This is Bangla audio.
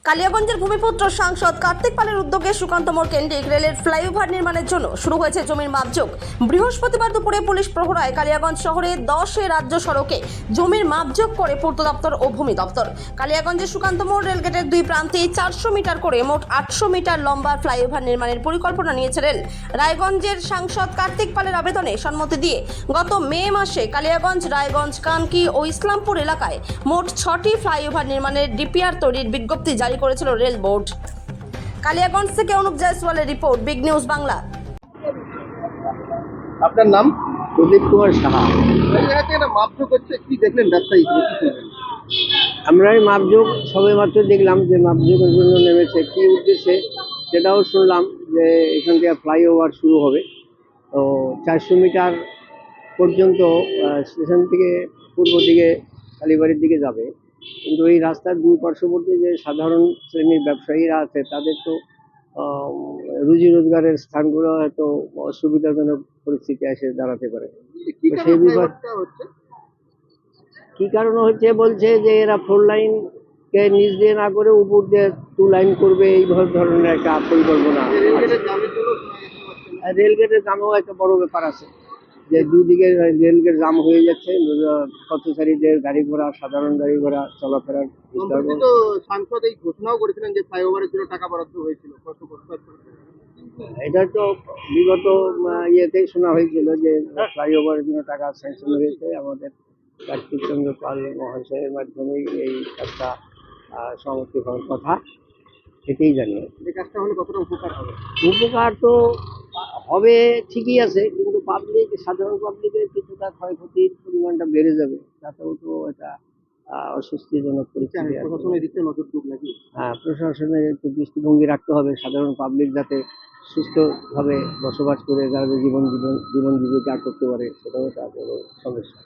কালিয়াগঞ্জের ভূমিপুত্র সাংসদ কার্তিক পালের উদ্যোগে সুকান্ত মোড় কেন্দ্রিক রেলের ফ্লাইওভার নির্মাণের জন্য শুরু হয়েছে জমির মাপজোক। বৃহস্পতিবার দুপুরে পুলিশ প্রহরায় কালিয়াগঞ্জ শহরে 10 রাজ্য সড়কে জমির মাপজোক করে পূর্ত দপ্তর ও ভূমি দপ্তর। কালিয়াগঞ্জের সুকান্ত মোড় রেলগেটের দুই প্রান্তে 400 মিটার করে মোট 800 মিটার লম্বা ফ্লাইওভার নির্মাণের পরিকল্পনা নিয়েছে রেল। রায়গঞ্জের সাংসদ কার্তিক পালের আবেদনে সম্মতি দিয়ে গত মে মাসে কালিয়াগঞ্জ, রায়গঞ্জ, কানকি ও ইসলামপুর এলাকায় মোট 6টি ফ্লাইওভার নির্মাণের ডিপিআর তৈরির বিজ্ঞপ্তি জারি করেছিল রেল বোর্ড। কালিয়াগঞ্জ থেকে অনুপ জয়সওয়ালের রিপোর্ট, বিগ নিউজ বাংলা। আপনার নাম? প্রদীপ কুমার সাহা। মাপজোক হচ্ছে, কি দেখলেন ব্যবসায়ী? আমরা এই মাপজোক সবে মাত্র দেখলাম যে মাপজোকের জন্য নেমেছে, কি উদ্দেশ্যে সেটাও শুনলাম যে এখান থেকে ফ্লাইওভার শুরু হবে। তো 400 মিটার পর্যন্ত স্টেশন থেকে পূর্ব দিকে কালীবাড়ির দিকে যাবে, কিন্তু এই রাস্তার দুই পার্শ্ববর্তী যে সাধারণ শ্রেণীর ব্যবসায়ীরা আছে তাদের তো রুজি রোজগারের স্থানগুলো হয়তো অসুবিধাজনক পরিস্থিতি এসে দাঁড়াতে পারে। সেই বিষয় কি কারণে হচ্ছে বলছে যে এরা 4 লাইনকে নিচ দিয়ে না করে উপর দিয়ে 2 লাইন করবে, এই ধরনের একটা পরিকল্পনা। রেলগেটের জামও একটা বড় ব্যাপার আছে, যে দুদিকে রেলগেট জাম হয়ে যাচ্ছে, পথচারীদের গাড়ি ঘোড়া, সাধারণ গাড়ি ঘোড়া চলাফেরার। সাংসদ এই ঘোষণাও করেছিলেন যে ফ্লাইওভারের জন্য টাকা বরাদ্দ হয়েছিল। এটা তো বিগত ইয়েতেই শোনা হয়েছিল যে ফ্লাইওভারের জন্য টাকা স্যাংশন হয়েছে। আমাদের কার্তিক চন্দ্র পাল মহাশয়ের মাধ্যমেই এই কাজটা সমাপ্তি হওয়ার কথা, এটাই জানি। এই কাজটা হলে কতটা উপকার হবে? উপকার তো হবে ঠিকই আছে, কিন্তু পাবলিক, সাধারণ পাবলিকের কিছুটা ক্ষয়ক্ষতির পরিমাণটা বেড়ে যাবে, তাতেও তো এটা অস্বস্তিজনক পরিস্থিতি। প্রশাসনের দিকে নজর দিক নাকি? হ্যাঁ, প্রশাসনের একটু দৃষ্টিভঙ্গি রাখতে হবে, সাধারণ পাবলিক যাতে সুস্থভাবে বসবাস করে যাতে জীবন জীবিকা করতে পারে, সেটাও একটা বড় সমস্যা।